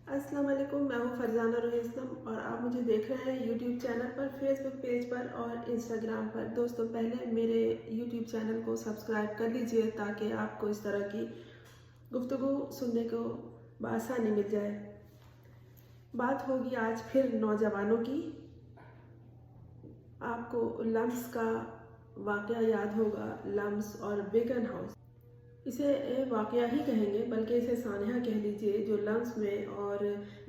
अस्सलाम वालेकुम, मैं हूँ फरजाना रोहिस्लम और आप मुझे देख रहे हैं यूट्यूब चैनल पर, फेसबुक पेज पर और इंस्टाग्राम पर। दोस्तों, पहले मेरे यूट्यूब चैनल को सब्सक्राइब कर लीजिए ताकि आपको इस तरह की गुफ्तगू सुनने को बआसानी मिल जाए। बात होगी आज फिर नौजवानों की। आपको लम्स का वाक़या याद होगा, लम्स और बेकन हाउस। इसे वाक़या ही कहेंगे, बल्कि इसे सानहा कह लीजिए, जो लम्स में और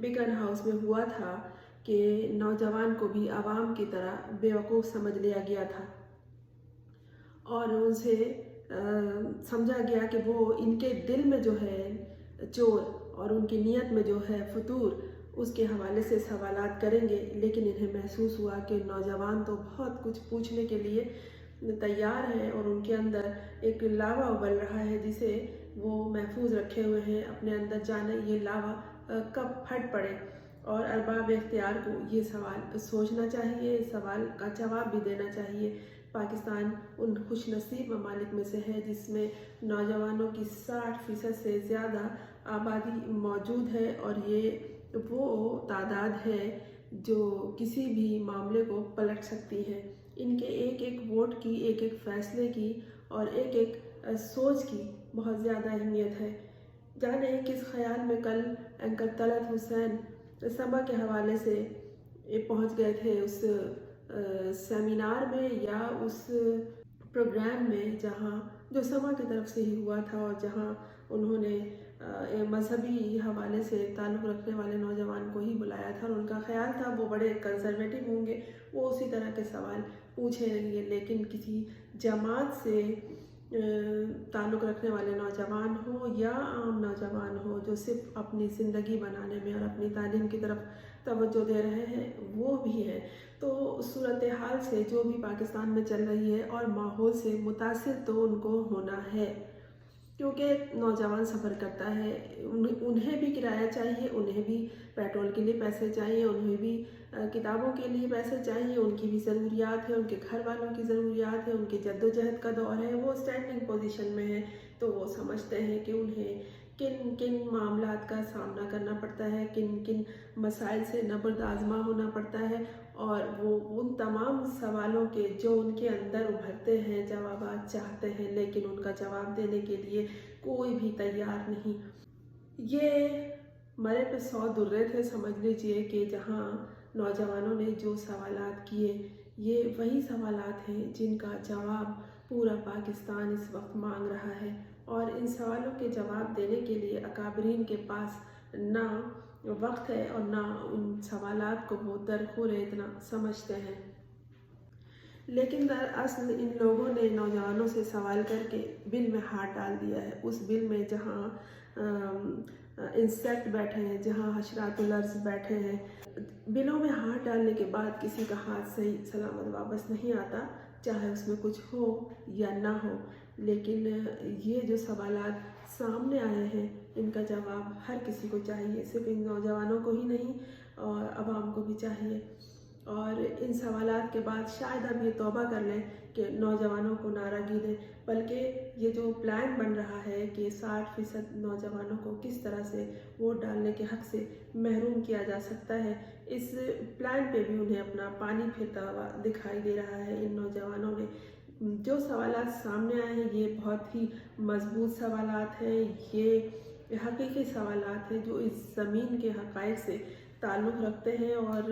बेकन हाउस में हुआ था कि नौजवान को भी आवाम की तरह बेवकूफ़ समझ लिया गया था और उनसे समझा गया कि वो इनके दिल में जो है चोर और उनकी नीयत में जो है फतूर, उसके हवाले से सवालात करेंगे। लेकिन इन्हें महसूस हुआ कि नौजवान तो बहुत कुछ पूछने के लिए तैयार हैं और उनके अंदर एक लावा उबल रहा है जिसे वो महफूज रखे हुए हैं अपने अंदर। जाने ये लावा कब फट पड़े। और अरबाब इख्तियार को ये सवाल सोचना चाहिए, इस सवाल का जवाब भी देना चाहिए। पाकिस्तान उन खुशनसीब ममालिक में से है जिसमें नौजवानों की 60% से ज़्यादा आबादी मौजूद है और ये वो तादाद है जो किसी भी मामले को पलट सकती है। इनके एक एक वोट की, एक एक फैसले की और एक एक सोच की बहुत ज़्यादा अहमियत है। जाने किस ख्याल में कल एंकर तलत हुसैन समा के हवाले से पहुंच गए थे उस सेमिनार में या उस प्रोग्राम में जहां जो समा की तरफ से ही हुआ था और जहां उन्होंने मजहबी हवाले से ताल्लुक़ रखने वाले नौजवान को ही बुलाया था और उनका ख्याल था वो बड़े कंजर्वेटिव होंगे, वो उसी तरह के सवाल पूछेंगे। लेकिन किसी जमात से ताल्लुक़ रखने वाले नौजवान हो या आम नौजवान हो जो सिर्फ अपनी ज़िंदगी बनाने में और अपनी तालीम की तरफ तवज्जो दे रहे हैं, वो भी हैं। तो सूरत हाल से जो भी पाकिस्तान में चल रही है और माहौल से मुतासिर तो उनको होना है, क्योंकि नौजवान सफ़र करता है, उन्हें भी किराया चाहिए, उन्हें भी पेट्रोल के लिए पैसे चाहिए, उन्हें भी किताबों के लिए पैसे चाहिए, उनकी भी ज़रूरियात है, उनके घर वालों की ज़रूरियात है, उनकी जद्दोजहद का दौर है, वो स्टैंडिंग पोजीशन में है। तो वो समझते हैं कि उन्हें किन किन मामलात का सामना करना पड़ता है, किन किन मसाइल से नबर्द आज़मा होना पड़ता है और वो उन तमाम सवालों के जो उनके अंदर उभरते हैं जवाबात चाहते हैं, लेकिन उनका जवाब देने के लिए कोई भी तैयार नहीं। ये मरे पे 100 दुर्रे थे, समझ लीजिए कि जहाँ नौजवानों ने जो सवालात किए, ये वही सवालात हैं जिनका जवाब पूरा पाकिस्तान इस वक्त मांग रहा है। और इन सवालों के जवाब देने के लिए अकाबरीन के पास ना वक्त है और ना उन सवालात को वो दरखोर इतना समझते हैं। लेकिन दरअसल इन लोगों ने नौजवानों से सवाल करके बिल में हाथ डाल दिया है। उस बिल में जहाँ इंसेक्ट बैठे हैं, जहाँ हशरातुल अर्ज़ बैठे हैं, बिलों में हाथ डालने के बाद किसी का हाथ सही सलामत वापस नहीं आता, चाहे उसमें कुछ हो या ना हो। लेकिन ये जो सवालात सामने आए हैं, इनका जवाब हर किसी को चाहिए, सिर्फ इन नौजवानों को ही नहीं और आवाम को भी चाहिए। और इन सवालात के बाद शायद हम ये तौबा कर लें कि नौजवानों को ना गिरें, बल्कि ये जो प्लान बन रहा है कि 60% नौजवानों को किस तरह से वोट डालने के हक़ से महरूम किया जा सकता है, इस प्लान पे भी उन्हें अपना पानी फिरता हुआ दिखाई दे रहा है। इन नौजवानों ने जो सवालात सामने आए हैं, ये बहुत ही मजबूत सवालात हैं, ये हकीकी सवालात हैं जो इस ज़मीन के हक़ाइक़ से ताल्लुक़ रखते हैं और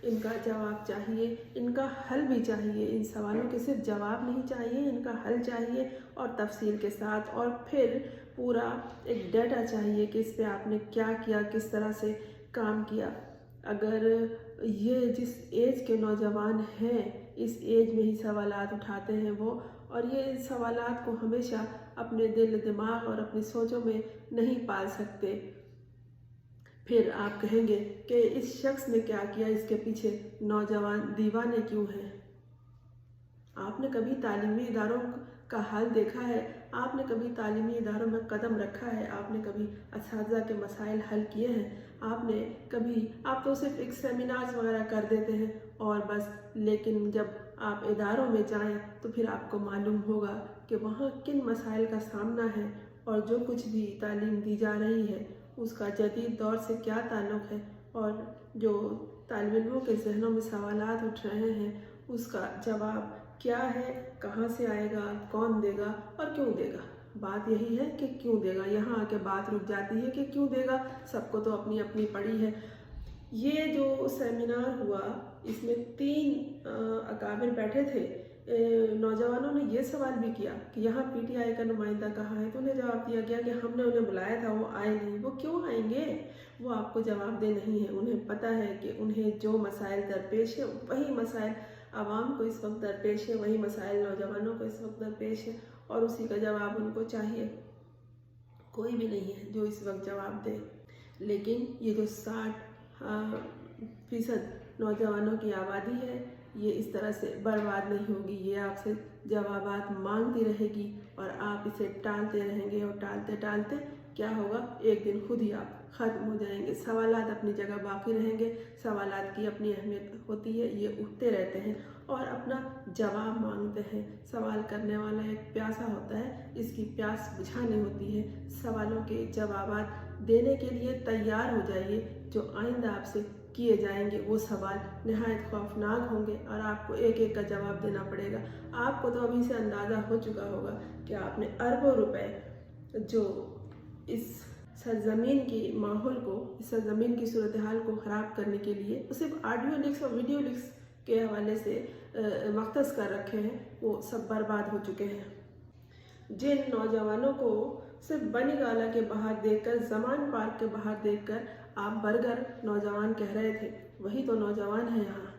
इनका जवाब चाहिए, इनका हल भी चाहिए। इन सवालों के सिर्फ जवाब नहीं चाहिए, इनका हल चाहिए और तफसील के साथ, और फिर पूरा एक डाटा चाहिए कि इस पे आपने क्या किया, किस तरह से काम किया। अगर ये जिस एज के नौजवान हैं, इस एज में ही सवालात उठाते हैं वो, और ये इन सवालात को हमेशा अपने दिल दिमाग और अपनी सोचों में नहीं पाल सकते, फिर आप कहेंगे कि इस शख्स ने क्या किया, इसके पीछे नौजवान दीवाने क्यों हैं। आपने कभी तालीमी इदारों का हाल देखा है? आपने कभी तालीमी इदारों में कदम रखा है? आपने कभी असातिज़ा के मसाइल हल किए हैं? आपने कभी, आप तो सिर्फ एक सेमिनार्स वगैरह कर देते हैं और बस, लेकिन जब आप इदारों में जाएं तो फिर आपको मालूम होगा कि वहाँ किन मसाइल का सामना है और जो कुछ भी तालीम दी जा रही है उसका जदीद दौर से क्या ताल्लुक़ है और जो तालिब इल्मों के ज़हनों में सवालात उठ रहे हैं उसका जवाब क्या है, कहाँ से आएगा, कौन देगा और क्यों देगा। बात यही है कि क्यों देगा। यहाँ आके बात रुक जाती है कि क्यों देगा, सबको तो अपनी अपनी पड़ी है। ये जो सेमिनार हुआ इसमें 3 अकाबिर बैठे थे। नौजवानों ने ये सवाल भी किया कि यहाँ पीटीआई का नुमाइंदा कहाँ है, तो उन्हें जवाब दिया गया कि हमने उन्हें बुलाया था, वो आए नहीं। वो क्यों आएंगे, वो आपको जवाबदेह नहीं है। उन्हें पता है कि उन्हें जो मसाइल दरपेश है वही मसाइल आवाम को इस वक्त दरपेश है, वही मसाइल नौजवानों को इस वक्त दरपेश है और उसी का जवाब उनको चाहिए। कोई भी नहीं है जो इस वक्त जवाब दे। लेकिन ये जो 60% नौजवानों की आबादी है ये इस तरह से बर्बाद नहीं होगी। ये आपसे जवाबात मांगती रहेगी और आप इसे टालते रहेंगे और टालते टालते क्या होगा, एक दिन खुद ही आप ख़त्म हो जाएंगे। सवालात अपनी जगह बाकी रहेंगे। सवालात की अपनी अहमियत होती है, ये उठते रहते हैं और अपना जवाब मांगते हैं। सवाल करने वाला एक प्यासा होता है, इसकी प्यास बुझानी होती है। सवालों के जवाबात देने के लिए तैयार हो जाइए। जो आइंदा आपसे किए जाएंगे वो सवाल नहायत खौफनाक होंगे और आपको एक एक का जवाब देना पड़ेगा। आपको तो अभी से अंदाज़ा हो चुका होगा कि आपने अरबों रुपए जो इस सरजमीन की माहौल को, इस सरजमीन की सूरत हाल को ख़राब करने के लिए सिर्फ ऑडियो लिंक्स और वीडियो लिंक्स के हवाले से मख्तस कर रखे हैं, वो सब बर्बाद हो चुके हैं। जिन नौजवानों को सिर्फ बनी गाला के बाहर देखकर, ज़मान पार्क के बाहर देखकर आप बर्गर नौजवान कह रहे थे, वही तो नौजवान हैं यहाँ।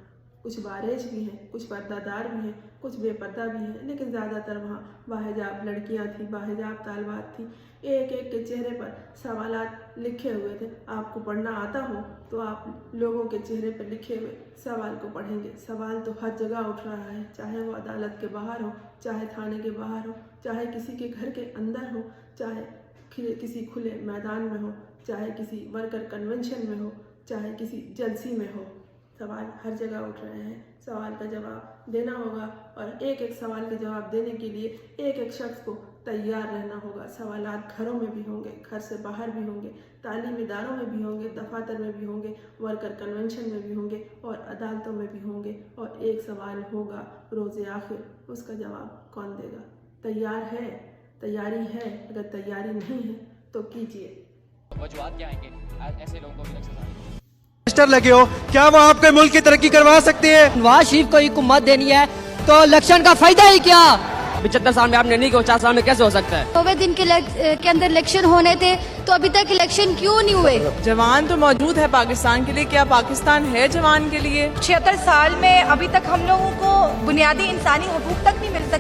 कुछ बारेज भी हैं, कुछ पर्दादार भी हैं, कुछ बेपर्दा भी हैं, लेकिन ज़्यादातर वहाँ बाहिजाब लड़कियाँ थी, बाहिजाब तालबात थी। एक एक के चेहरे पर सवालात लिखे हुए थे। आपको पढ़ना आता हो तो आप लोगों के चेहरे पर लिखे हुए सवाल को पढ़ेंगे। सवाल तो हर जगह उठ रहा है, चाहे वो अदालत के बाहर हो, चाहे थाने के बाहर हो, चाहे किसी के घर के अंदर हो, चाहे किसी खुले मैदान में हो, चाहे किसी वर्कर कन्वेंशन में हो, चाहे किसी जलसी में हो। सवाल हर जगह उठ रहे हैं। सवाल का जवाब देना होगा और एक एक सवाल के जवाब देने के लिए एक एक शख्स को तैयार रहना होगा। सवालात घरों में भी होंगे, घर से बाहर भी होंगे, तालीमी इदारों में भी होंगे, दफातर में भी होंगे, वर्कर कन्वेंशन में भी होंगे और अदालतों में भी होंगे। और एक सवाल होगा रोज़े आखिर, उसका जवाब कौन देगा। तैयार है, तैयारी है, अगर तैयारी नहीं है तो कीजिए। वजूहात क्या आएंगे ऐसे लोगों को मिनिस्टर लगे हो, क्या वो आपके मुल्क की तरक्की करवा सकते हैं? नवाज शरीफ को हुकूमत देनी है तो इलेक्शन का फायदा ही क्या? 75 साल में आपने नहीं किया, 50 साल में कैसे हो सकता है? 9 दिन के अंदर इलेक्शन होने थे तो अभी तक इलेक्शन क्यों नहीं हुए? जवान तो मौजूद है पाकिस्तान के लिए, क्या पाकिस्तान है जवान के लिए? 76 साल में अभी तक हम लोगों को बुनियादी इंसानी हकूक तक नहीं मिल सकते।